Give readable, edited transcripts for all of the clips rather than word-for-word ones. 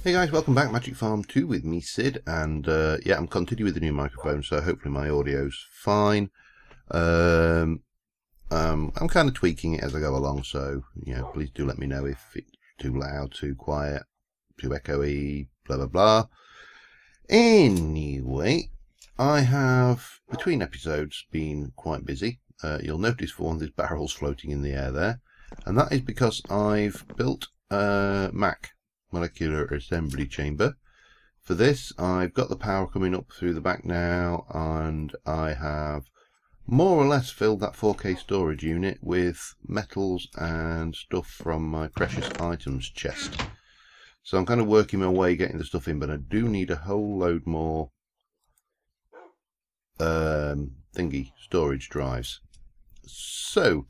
Hey guys, welcome back. Magic Farm 2 with me, Sid, and yeah, I'm continuing with the new microphone, so hopefully my audio's fine. I'm kind of tweaking it as I go along, so please do let me know if it's too loud, too quiet, too echoey, blah blah blah. Anyway, I have between episodes been quite busy. You'll notice for one there's barrels floating in the air there, and that is because I've built a Mac molecular assembly chamber. For this, I've got the power coming up through the back now, and I have more or less filled that 4K storage unit with metals and stuff from my precious items chest. So I'm kind of working my way getting the stuff in, but I do need a whole load more storage drives. So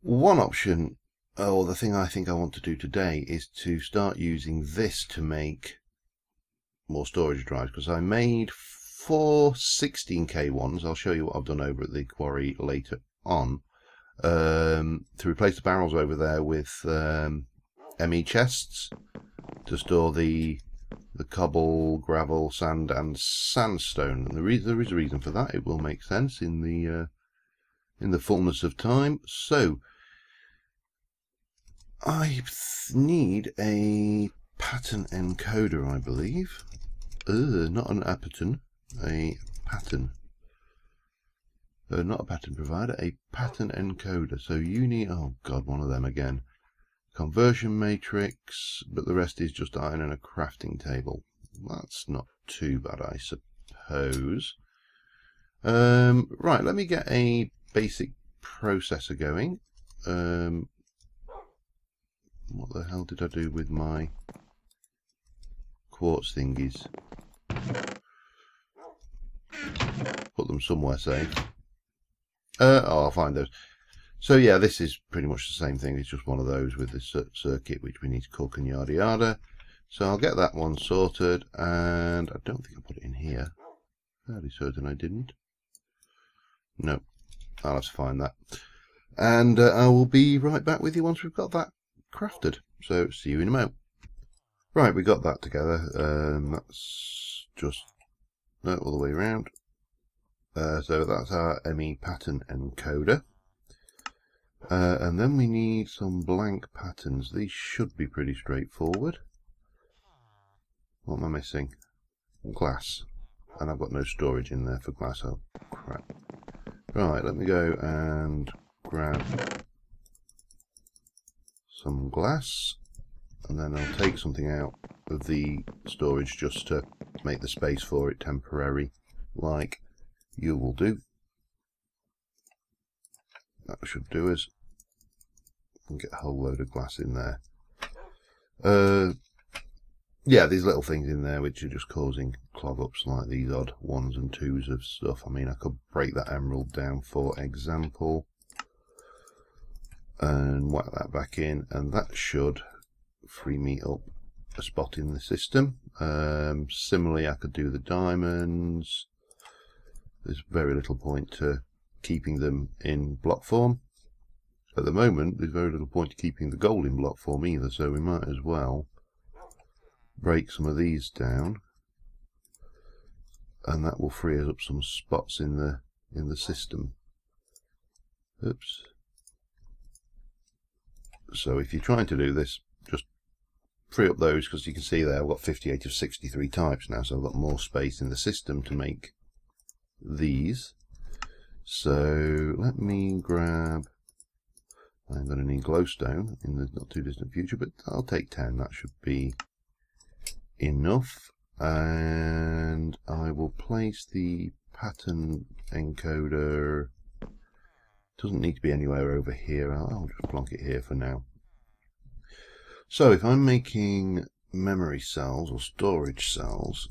one option, or the thing I think I want to do today, is to start using this to make more storage drives, because I made 4 16K ones. I'll show you what I've done over at the quarry later on, to replace the barrels over there with ME chests to store the cobble, gravel, sand and sandstone. And there is a reason for that. It will make sense in the fullness of time. So I need a pattern encoder, I believe. Not an pattern, a pattern. Not a pattern provider, a pattern encoder. So you need, oh god, one of them again. Conversion matrix, but the rest is just iron and a crafting table. That's not too bad, I suppose. Right, let me get a basic processor going. What the hell did I do with my quartz thingies? Put them somewhere safe. Oh, I'll find those. So yeah, this is pretty much the same thing. It's just one of those with the circuit which we need to cook and yada yada. So I'll get that one sorted, and I don't think I put it in here. Fairly certain I didn't. No, I'll have to find that. And I will be right back with you once we've got that crafted. So see you in a moment. Right, we got that together. That's just all the way around. So that's our ME pattern encoder. And then we need some blank patterns. These should be pretty straightforward. What am I missing? Glass. And I've got no storage in there for glass. Oh crap. Right, let me go and grab some glass, and then I'll take something out of the storage just to make the space for it temporary, like you will do. That should do us. And get a whole load of glass in there. Yeah, these little things in there which are just causing clog-ups, like these odd 1s and 2s of stuff. I mean, I could break that emerald down, for example, and whack that back in, and that should free me up a spot in the system. Similarly, I could do the diamonds. There's very little point to keeping them in block form. At the moment, there's very little point to keeping the gold in block form either, so we might as well break some of these down, and that will free us up some spots in the system. Oops. So if you're trying to do this, just free up those, because you can see there I've got 58 of 63 types now, so I've got more space in the system to make these. So let me grab, I'm going to need glowstone in the not too distant future, but I'll take 10, that should be enough. And I will place the pattern encoder. Doesn't need to be anywhere over here. I'll just plonk it here for now. So if I'm making memory cells or storage cells,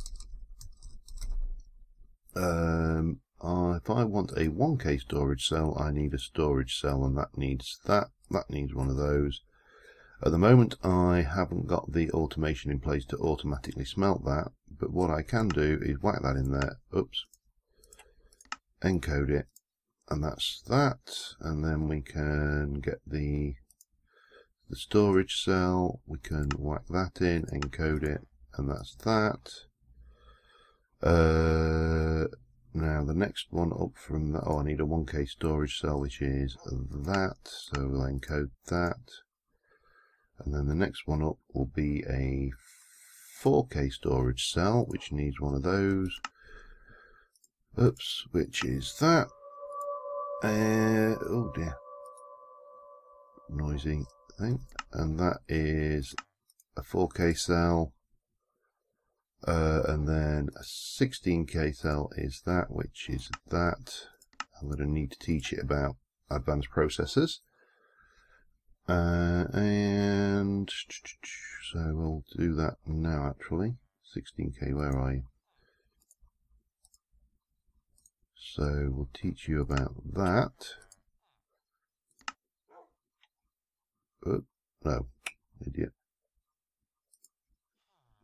if I want a 1K storage cell, I need a storage cell, and that needs one of those. At the moment I haven't got the automation in place to automatically smelt that, but what I can do is whack that in there, oops, encode it, and that's that, and then we can get the the storage cell. We can whack that in, encode it, and that's that. Now the next one up from that, oh, I need a 1K storage cell, which is that, so we'll encode that. And then the next one up will be a 4K storage cell, which needs one of those. Oops, which is that. Oh dear, noisy thing. And that is a 4K cell. And then a 16K cell is that, which is that. I'm going to need to teach it about advanced processors. And so we'll do that now actually. 16K, where are you? So we'll teach you about that. Oh, no, idiot.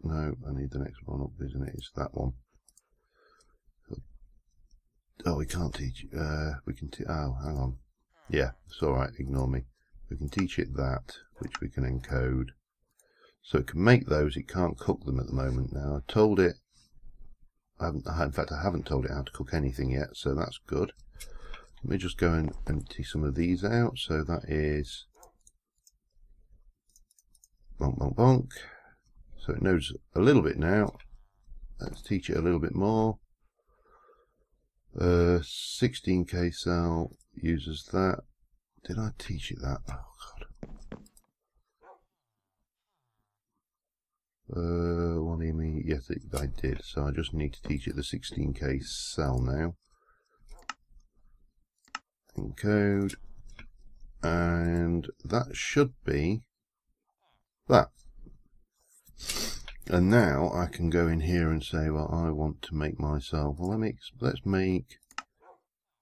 No, I need the next one up, isn't it? It's that one. Oh, we can't teach. We can. Oh, hang on. Yeah, it's all right. Ignore me. We can teach it that, which we can encode. So it can make those. It can't cook them at the moment. Now I told it. In fact, I haven't told it how to cook anything yet, so that's good. Let me just go and empty some of these out. So that is bonk, bonk, bonk. So it knows a little bit now. Let's teach it a little bit more. 16K cell uses that. Did I teach it that? Oh god. What do you mean? Yes, I did. So I just need to teach it the 16K cell now. Encode. And that should be that. And now I can go in here and say, well, I want to make myself, well, let's make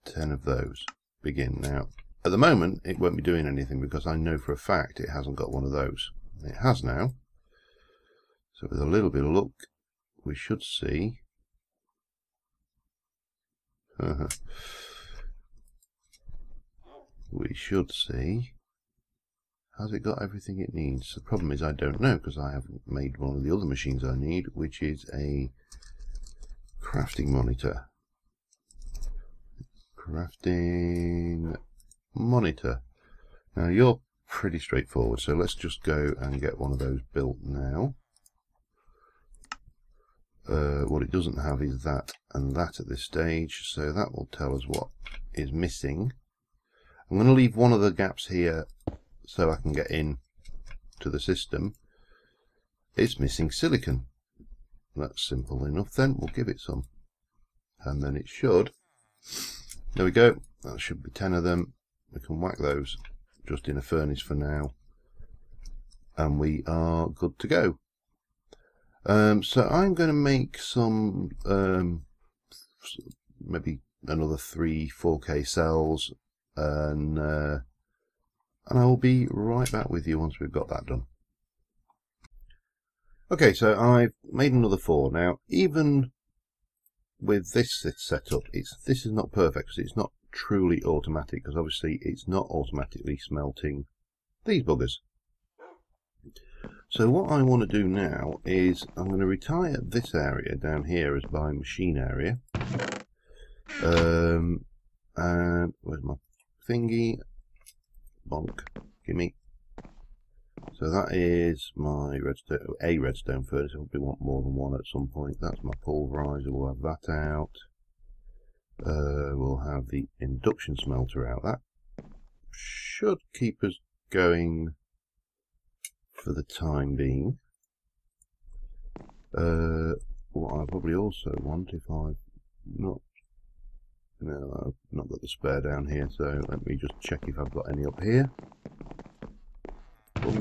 10 of those. Begin now. At the moment, it won't be doing anything because I know for a fact it hasn't got one of those. It has now. So with a little bit of luck, we should see. We should see. Has it got everything it needs? The problem is I don't know because I haven't made one of the other machines I need, which is a crafting monitor. Crafting monitor. Now you're pretty straightforward, so let's just go and get one of those built now. What it doesn't have is that and that at this stage, so that will tell us what is missing. I'm going to leave one of the gaps here so I can get in to the system. It's missing silicon. That's simple enough then. We'll give it some. And then it should. There we go. That should be 10 of them. We can whack those just in a furnace for now. And we are good to go. So I'm going to make some, maybe another 3 4K cells. And I will be right back with you once we've got that done. Okay, so I've made another 4. Now, even with this setup, this is not perfect because it's not truly automatic, because obviously it's not automatically smelting these buggers. So what I want to do now is I'm going to retire this area down here as my machine area. And where's my thingy? Bonk, gimme. So that is my redstone furnace. I probably want more than one at some point. That's my pulverizer. We'll have that out. We'll have the induction smelter out. That should keep us going for the time being. What I probably also want, if I've not got the spare down here, so let me just check if I've got any up here. I've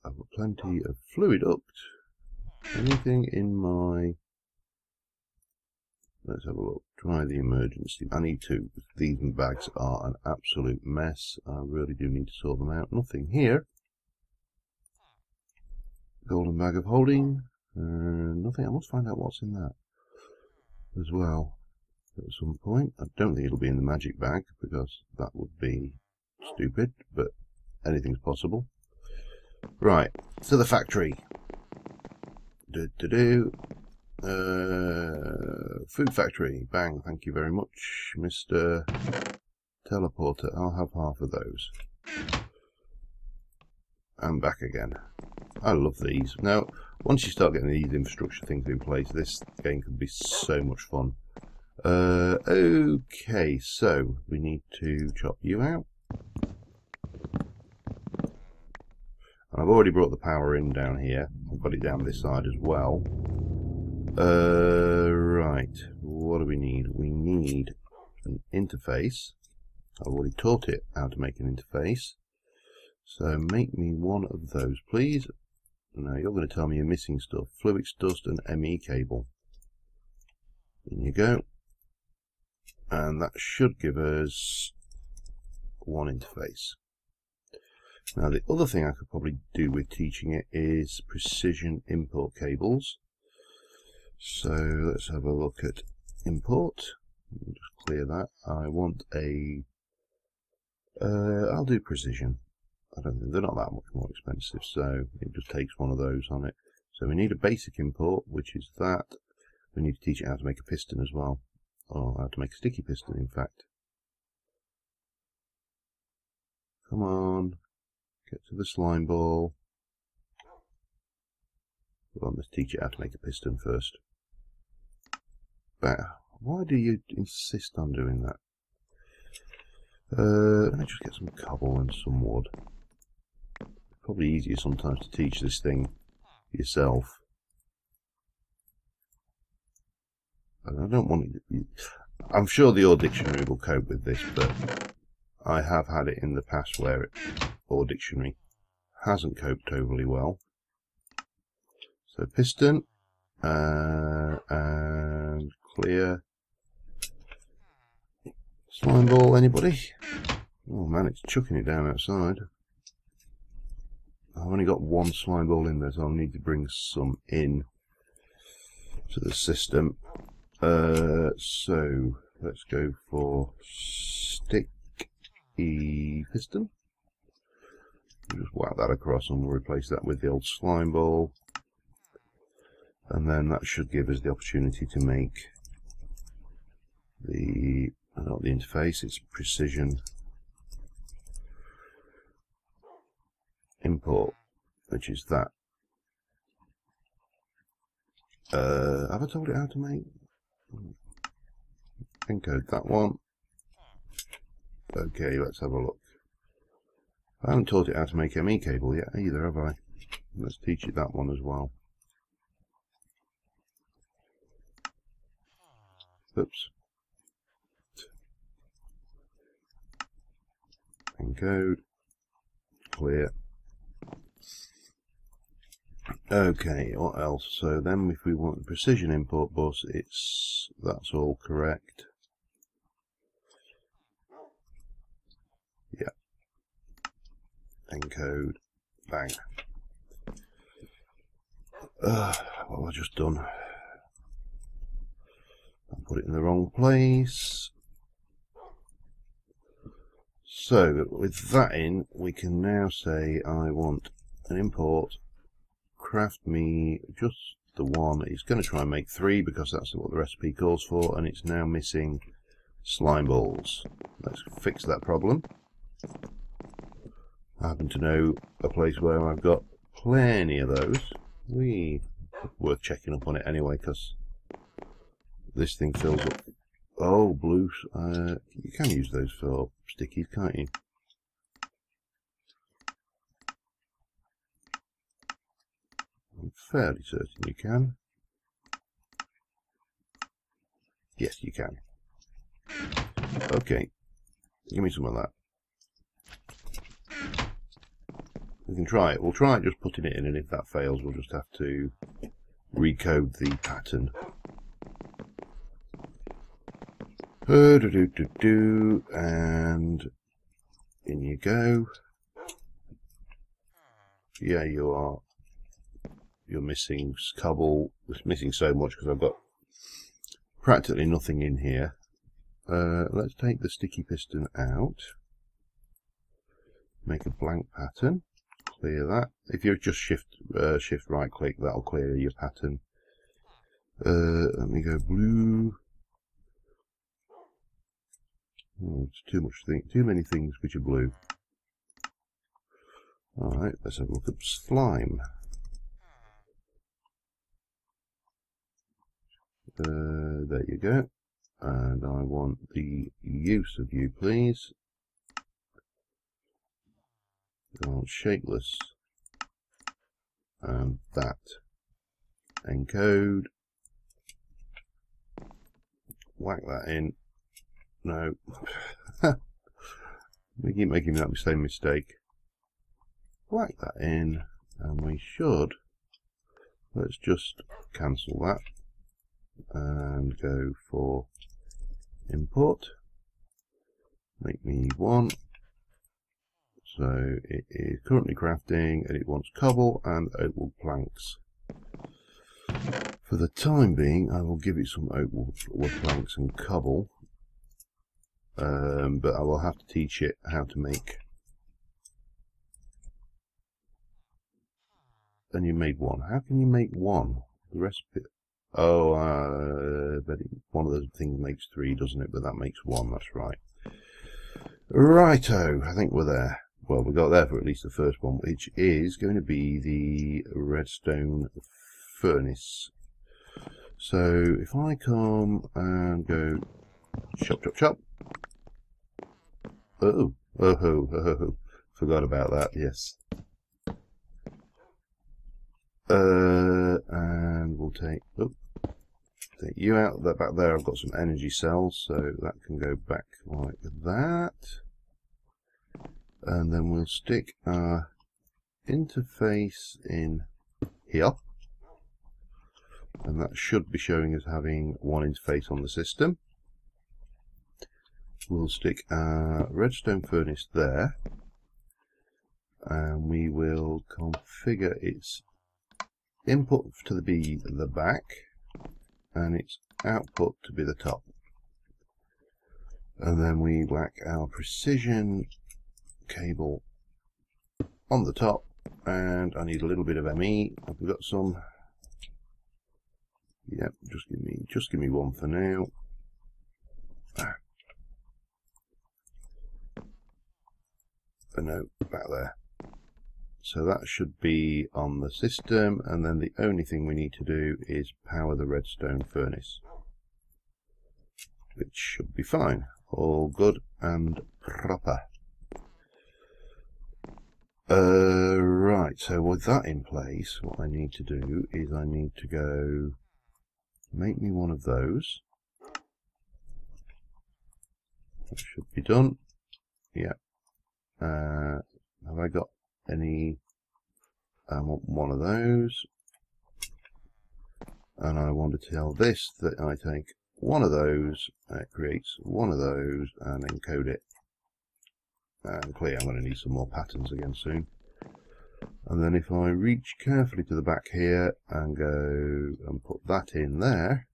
got plenty of fluid duct. Anything in my... Let's have a look. Try the emergency. I need to. These bags are an absolute mess. I really do need to sort them out. Nothing here. Golden bag of holding. Nothing. I must find out what's in that as well at some point. I don't think it'll be in the magic bag because that would be stupid, but anything's possible. Right, to the factory. Food factory. Bang, thank you very much, Mr. Teleporter. I'll have half of those. And back again. I love these. Now, once you start getting these infrastructure things in place, this game can be so much fun. Okay, so we need to chop you out. And I've already brought the power in down here. I've got it down this side as well. Right, what do we need? We need an interface. I've already taught it how to make an interface. So make me one of those, please. Now you're going to tell me you're missing stuff. Fluix dust and ME cable. In you go. And that should give us one interface. Now the other thing I could probably do with teaching it is precision import cables. So let's have a look at import. Just clear that. I want a I'll do precision. I don't think they're not that much more expensive, so it just takes one of those on it. So we need a basic import, which is that. We need to teach it how to make a piston as well, or how to make a sticky piston, in fact. Come on, get to the slime ball. Well, let's teach it how to make a piston first. But why do you insist on doing that? Let me just get some cobble and some wood. Probably easier sometimes to teach this thing yourself. And I don't want it. I'm sure the Ore Dictionary will cope with this, but I have had it in the past where Ore Dictionary hasn't coped overly well. So piston and clear. Slime ball, anybody? Oh man, it's chucking it down outside. I've only got one slime ball in there, so I'll need to bring some in to the system. So let's go for sticky piston. Just whack that across and we'll replace that with the old slime ball. And then that should give us the opportunity to make the, not the interface, it's precision import, which is that. Have I told it how to make? Encode that one. Okay, let's have a look. I haven't taught it how to make ME cable yet either, have I? Let's teach it that one as well. Oops. Encode. Clear. Okay, what else? So then if we want the precision import bus, that's all correct. Yeah. Encode. Bang. What have I just done? I put it in the wrong place. So with that in, we can now say I want an import. Craft me just the one. It's going to try and make 3 because that's what the recipe calls for, and it's now missing slime balls. Let's fix that problem. I happen to know a place where I've got plenty of those. Worth checking up on it anyway, because this thing fills up. Oh, blues. You can use those for stickies, can't you? I'm fairly certain you can. Yes, you can. Okay, give me some of that. We can try it. We'll try it just putting it in, and if that fails, we'll just have to recode the pattern. And in you go. Yeah, you are. You're missing cobble. It's missing so much because I've got practically nothing in here. Let's take the sticky piston out. make a blank pattern, clear that. If you just shift right click, that'll clear your pattern. Let me go blue. Oh, it's too many things which are blue. Alright, let's have a look at slime. There you go. And I want the use of you, please. I want shapeless. And that. Encode. Whack that in. No. We keep making that same mistake. Whack that in. And we should. Let's just cancel that. And go for import. Make me one. So it is currently crafting and it wants cobble and oak wood planks. For the time being, I will give it some oak wood planks and cobble, but I will have to teach it how to make. And you made one. How can you make one? The recipe. Oh, but one of those things makes 3, doesn't it? But that makes 1. That's right. Righto. I think we're there. Well, we got there for at least the first one, which is going to be the redstone furnace. So if I come and go chop, chop, chop. Oh, forgot about that. Yes. And we'll take you out. That back there, I've got some energy cells, so that can go back like that. And then we'll stick our interface in here, and that should be showing us having one interface on the system. We'll stick our redstone furnace there, and we will configure its input to be the back and its output to be the top. And then we whack our precision cable on the top, and I need a little bit of ME. Have we got some? Yep, just give me one for now. No, back there. So that should be on the system, and then the only thing we need to do is power the redstone furnace, which should be fine. All good and proper. Right, so with that in place, what I need to do is I need to go make me one of those. That should be done. Yeah. Have I got any? I want one of those, and I want to tell this that I take one of those, and it creates one of those, and encode it. And clearly I'm going to need some more patterns again soon. And then if I reach carefully to the back here and go and put that in there,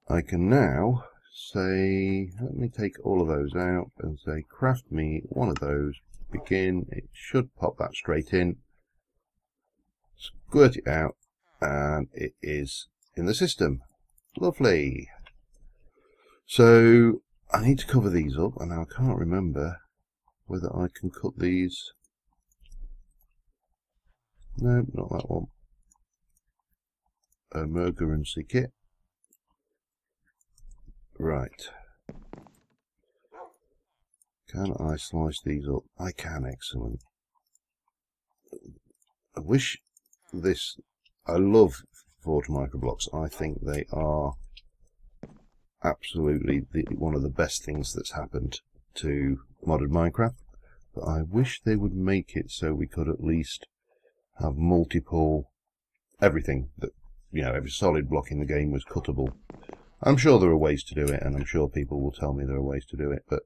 I can now say, let me take all of those out and say craft me one of those, begin. It should pop that straight in, squirt it out, and it is in the system. Lovely. So I need to cover these up, and I can't remember whether I can cut these. No, not that one. Emergency kit. Right. Can I slice these up? I can, excellent. I wish this... I love Forge Microblocks. I think they are absolutely one of the best things that's happened to modern Minecraft. But I wish they would make it so we could at least have multiple... everything that, you know, every solid block in the game was cuttable. I'm sure there are ways to do it, and I'm sure people will tell me there are ways to do it, but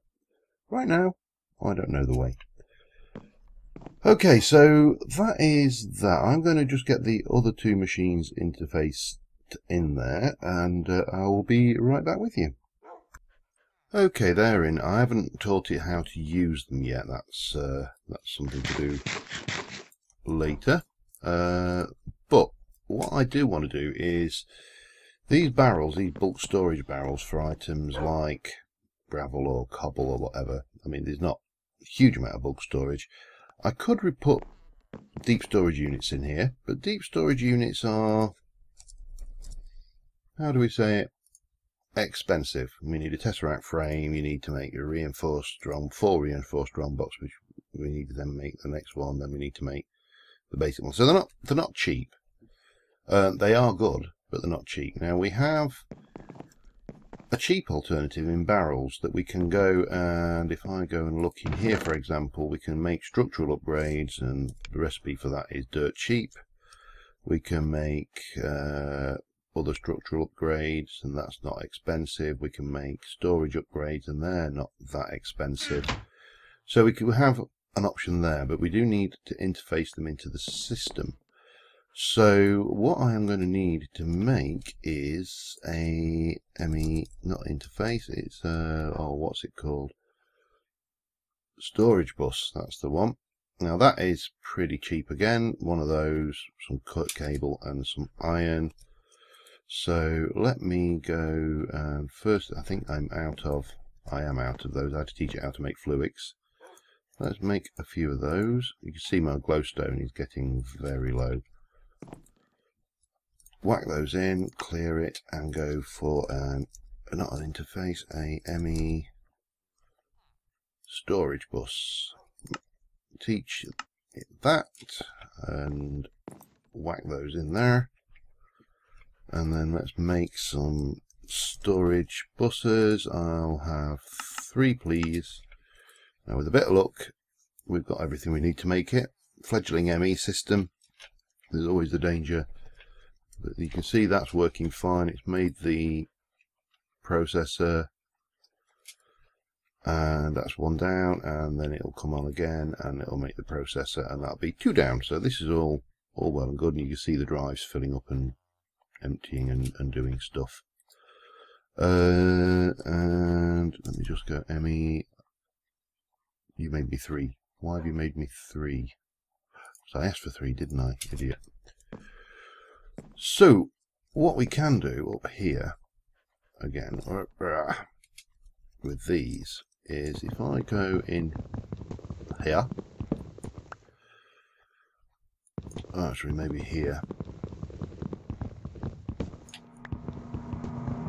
right now, I don't know the way. Okay, so that is that. I'm going to just get the other two machines interfaced in there, and I will be right back with you. Okay, they're in. I haven't taught it how to use them yet. That's something to do later. But what I do want to do is these barrels, these bulk storage barrels for items like gravel or cobble or whatever. I mean, there's not a huge amount of bulk storage. I could put deep storage units in here, but deep storage units are, how do we say it, expensive. We need a tesseract frame, you need to make a reinforced drum, 4 reinforced drum box, which we need to then make the next one, then we need to make the basic one. So they're not cheap. They are good, but they're not cheap. Now we have a cheap alternative in barrels that we can go, and if I go and look in here, for example, we can make structural upgrades, and the recipe for that is dirt cheap. We can make other structural upgrades, and that's not expensive. We can make storage upgrades, and they're not that expensive. So we can have an option there, but we do need to interface them into the system. So what I am going to need to make is a ME, not interface, it's oh, what's it called? Storage bus, that's the one. Now that is pretty cheap again, one of those, some cut cable and some iron. So let me go, first I think I am out of those. I had to teach it how to make fluics. Let's make a few of those. You can see my glowstone is getting very low. Whack those in, clear it, and go for not an interface, a ME storage bus. Teach it that, and whack those in there. And then let's make some storage buses. I'll have 3, please. Now with a bit of luck, we've got everything we need to make it. Fledgling ME system. There's always the danger. But you can see that's working fine. It's made the processor, and that's 1 down, and then it'll come on again and it'll make the processor, and that'll be 2 down. So this is all well and good, and you can see the drives filling up and emptying and doing stuff. And let me just go ME. You made me 3. Why have you made me 3? So I asked for 3, didn't I, idiot? So what we can do up here again with these is, if I go in here, actually maybe here,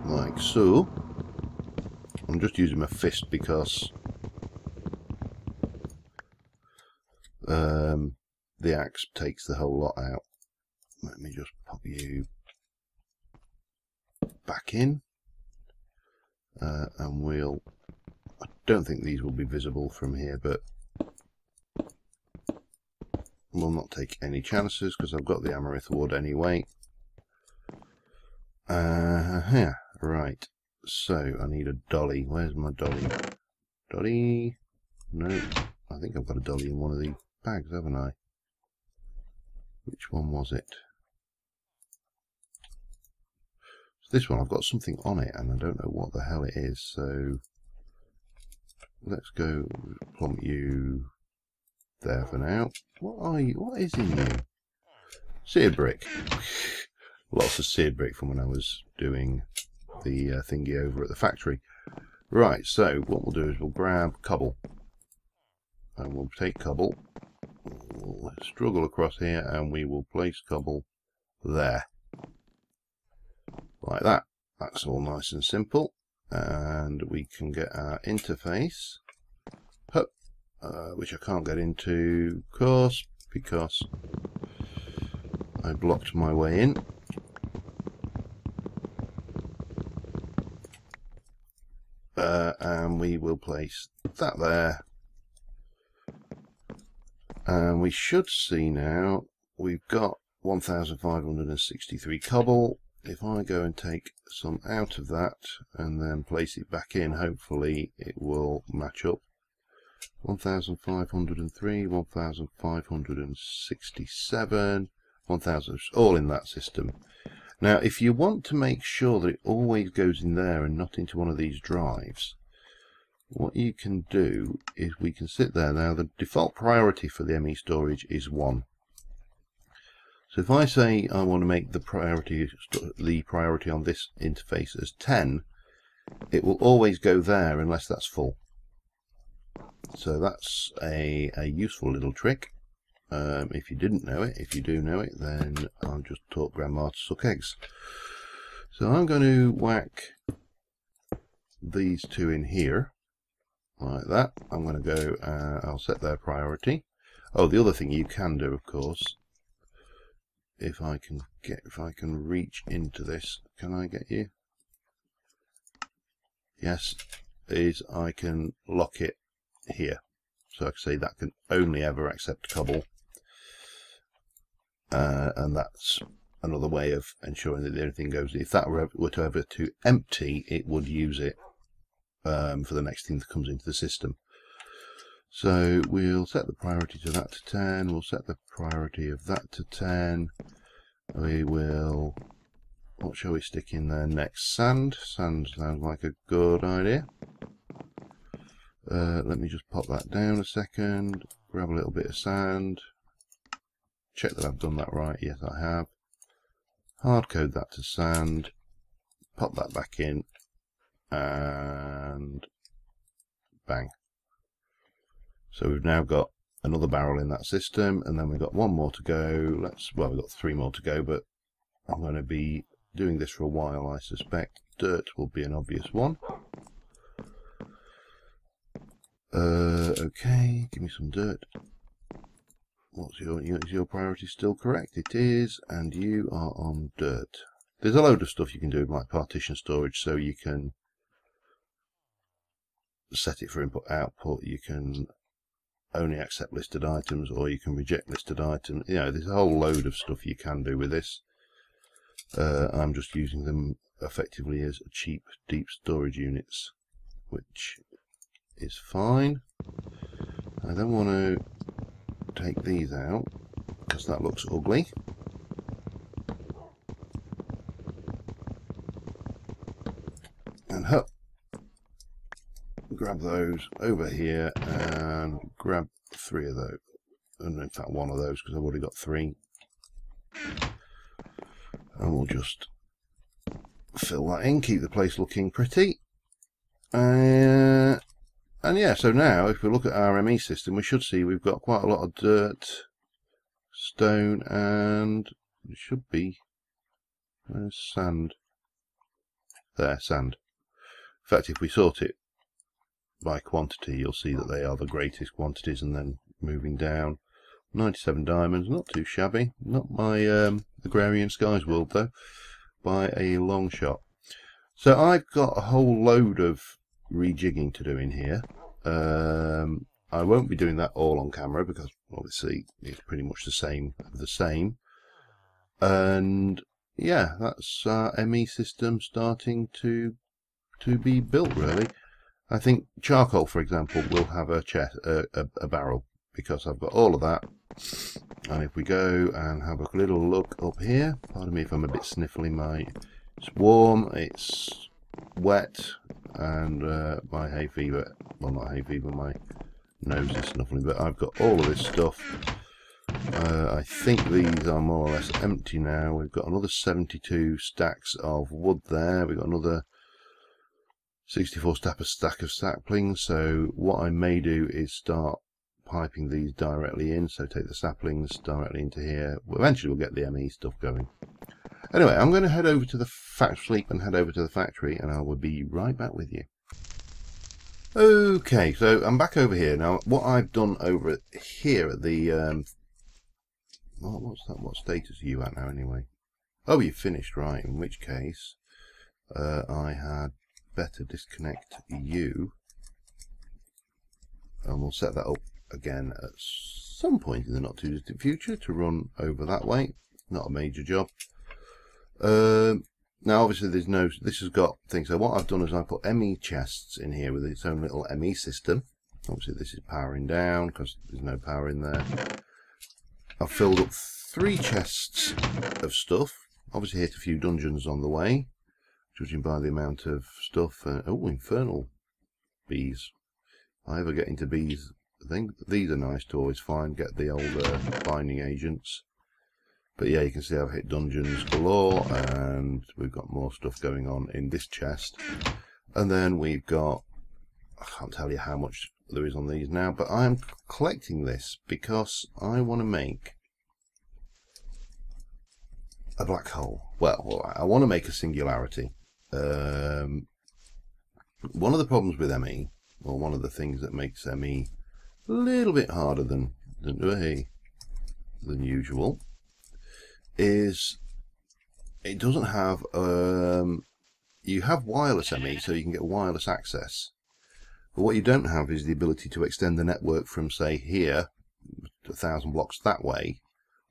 like so. I'm just using my fist because the axe takes the whole lot out. Let me just pop you back in, and I don't think these will be visible from here, but we'll not take any chances because I've got the Amarith wood anyway. Yeah, right, so I need a dolly. Where's my dolly? Dolly? No, I think I've got a dolly in one of the bags, haven't I? Which one was it? This one, I've got something on it and I don't know what the hell it is, so let's go plump you there for now. What are you? What is in you? Seared brick. Lots of seared brick from when I was doing the thingy over at the factory. Right, so what we'll do is we'll grab cobble. And we'll take cobble. We'll struggle across here and we will place cobble there. Like that. That's all nice and simple, and we can get our interface, which I can't get into, of course, because I blocked my way in. And we will place that there, and we should see now we've got 1563 cobble. If I go and take some out of that and then place it back in, hopefully it will match up. 1503, 1567, 1000, all in that system. Now if you want to make sure that it always goes in there and not into one of these drives, what you can do is we can sit there. Now the default priority for the ME storage is 1. So if I say I want to make the priority on this interface as 10, it will always go there unless that's full. So that's a useful little trick. If you didn't know it, if you do know it, then I'll just taught Grandma to suck eggs. So I'm going to whack these two in here, like that. I'm going to go, I'll set their priority. Oh, the other thing you can do, of course, if I can reach into this, can I get you? Yes, is I can lock it here. So I can say that can only ever accept cobble. And that's another way of ensuring that everything goes. If that were to ever to empty, it would use it for the next thing that comes into the system. So we'll set the priority to that to 10. We'll set the priority of that to 10. We will, what shall we stick in there next? Sand. Sand sounds like a good idea. Let me just pop that down a second. Grab a little bit of sand. Check that I've done that right. Yes, I have. Hard code that to sand. Pop that back in. And bang. So we've now got another barrel in that system, and then we've got one more to go. Well, we've got 3 more to go, but I'm going to be doing this for a while, I suspect. Dirt will be an obvious one. Okay, give me some dirt. Is your priority still correct? It is, and you are on dirt. There's a load of stuff you can do, like partition storage, so you can set it for input output. You can only accept listed items, or you can reject listed items. You know, there's a whole load of stuff you can do with this. I'm just using them effectively as cheap deep storage units, which is fine. I then want to take these out because that looks ugly. And hup, grab those over here and grab 3 of those, and in fact 1 of those because I've already got 3. And we'll just fill that in, keep the place looking pretty. And yeah, so now if we look at our ME system, we should see we've got quite a lot of dirt, stone, and it should be, where's sand? There, sand. In fact, if we sort it by quantity, you'll see that they are the greatest quantities, and then moving down. 97 diamonds, not too shabby. Not my Agrarian Skies world though, by a long shot. So I've got a whole load of rejigging to do in here. I won't be doing that all on camera because obviously it's pretty much the same. And yeah, that's our ME system starting to be built really. I think charcoal, for example, will have a barrel because I've got all of that. And if we go and have a little look up here, pardon me if I'm a bit sniffly, it's warm, it's wet, and my hay fever, well not hay fever, my nose is snuffling, but I've got all of this stuff. I think these are more or less empty now. We've got another 72 stacks of wood there. We've got another 64 stack of saplings. So what I may do is start piping these directly in. So take the saplings directly into here. Eventually we'll get the ME stuff going. Anyway, I'm going to head over to the sleep and head over to the factory, and I will be right back with you. Okay, so I'm back over here now. What I've done over here at the what's that? What status are you at now, anyway? Oh, you've finished, right? In which case, I had better disconnect you, and we'll set that up again at some point in the not too distant future to run over that way. Not a major job. Now obviously there's no, this has got things, so what I've done is I put ME chests in here with its own little ME system. Obviously this is powering down because there's no power in there. I've filled up 3 chests of stuff, obviously hit a few dungeons on the way, judging by the amount of stuff. Oh, infernal bees, I ever get into bees, I think these are nice to always find, get the older binding agents. But yeah, you can see I've hit dungeons galore, and we've got more stuff going on in this chest. And then we've got, I can't tell you how much there is on these now, but I'm collecting this because I want to make a black hole. Well, I want to make a singularity. One of the problems with ME, or one of the things that makes ME a little bit harder than usual, is it doesn't have you have wireless ME, so you can get wireless access, but what you don't have is the ability to extend the network from, say, here 1,000 blocks that way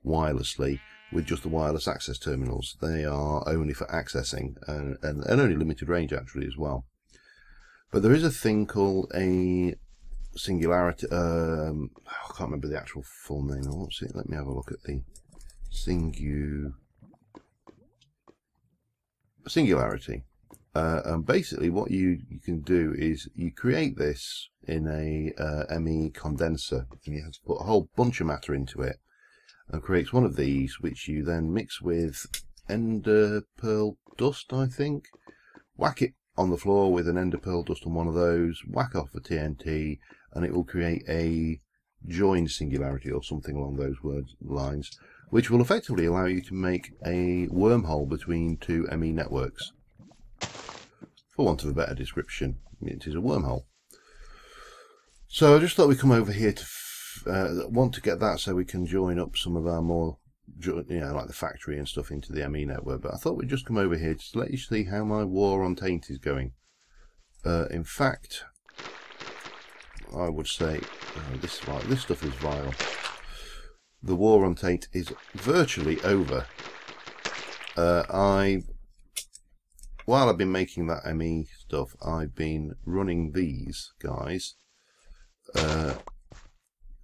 wirelessly with just the wireless access terminals. They are only for accessing, and only limited range actually as well. But there is a thing called a singularity. I can't remember the actual full name. What's it? Let me have a look at the singularity. And basically what you can do is you create this in a ME condenser, and you have to put a whole bunch of matter into it, and creates one of these, which you then mix with ender pearl dust, I think, whack it on the floor with an ender pearl dust on one of those, whack off a TNT, and it will create a joined singularity or something along those lines, which will effectively allow you to make a wormhole between two ME networks. For want of a better description, it is a wormhole. So I just thought we'd come over here to want to get that so we can join up some of our more, like the factory and stuff into the ME network. But I thought we'd just come over here to let you see how my war on Taint is going. In fact, I would say this stuff is vile. The war on Taint is virtually over. While I've been making that ME stuff, I've been running these guys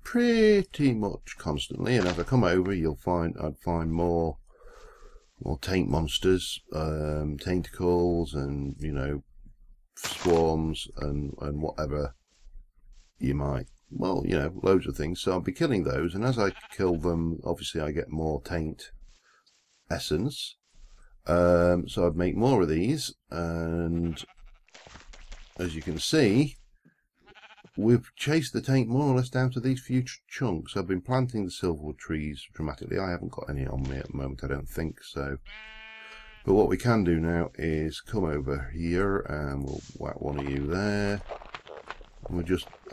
pretty much constantly, and as I come over, I'd find more Taint monsters, tentacles, and swarms, and whatever you might, loads of things. So I'll be killing those, and as I kill them, obviously I get more Taint essence. So I'd make more of these, and as you can see, we've chased the Taint more or less down to these few chunks. I've been planting the silverwood trees dramatically. I haven't got any on me at the moment, I don't think so. But what we can do now is come over here, and we'll whack one of you there.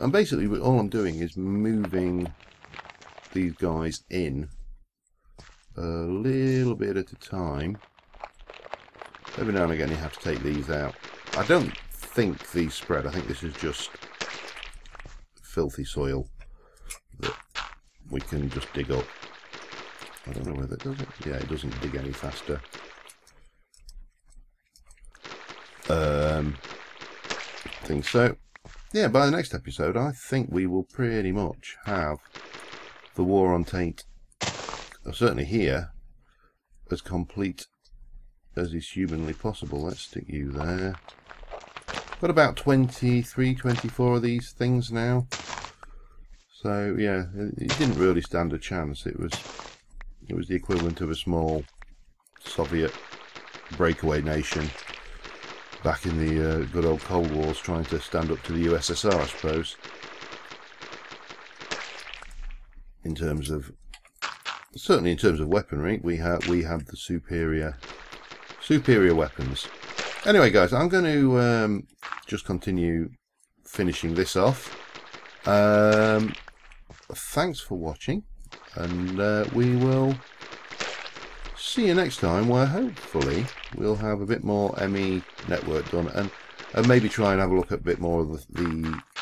And basically all I'm doing is moving these guys in a little bit at a time. Every now and again you have to take these out. I don't think these spread. I think this is just filthy soil that we can just dig up. I don't know whether it does it. Yeah, it doesn't dig any faster. I think so. Yeah, by the next episode I think we will pretty much have the war on Taint, certainly here, as complete as is humanly possible. Let's stick you there. Got about 23, 24 of these things now. So yeah, it didn't really stand a chance. It was the equivalent of a small Soviet breakaway nation back in the good old Cold Wars, trying to stand up to the USSR, I suppose. Certainly in terms of weaponry, we had the superior weapons. Anyway, guys, I'm going to just continue finishing this off. Thanks for watching, and we will see you next time, where hopefully we'll have a bit more ME network done, and maybe try and have a look at a bit more of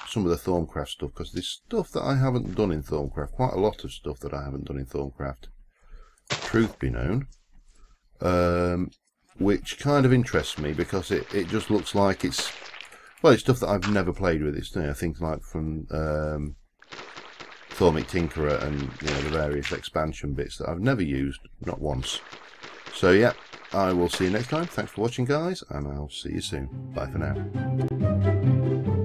some of the Thorncraft stuff, because there's stuff that I haven't done in Thorncraft, quite a lot of stuff that I haven't done in Thorncraft, truth be known, which kind of interests me, because it just looks like it's stuff that I've never played with. It's things like from Thormic Tinkerer and the various expansion bits that I've never used, not once. So yeah, I will see you next time. Thanks for watching, guys, and I'll see you soon. Bye for now.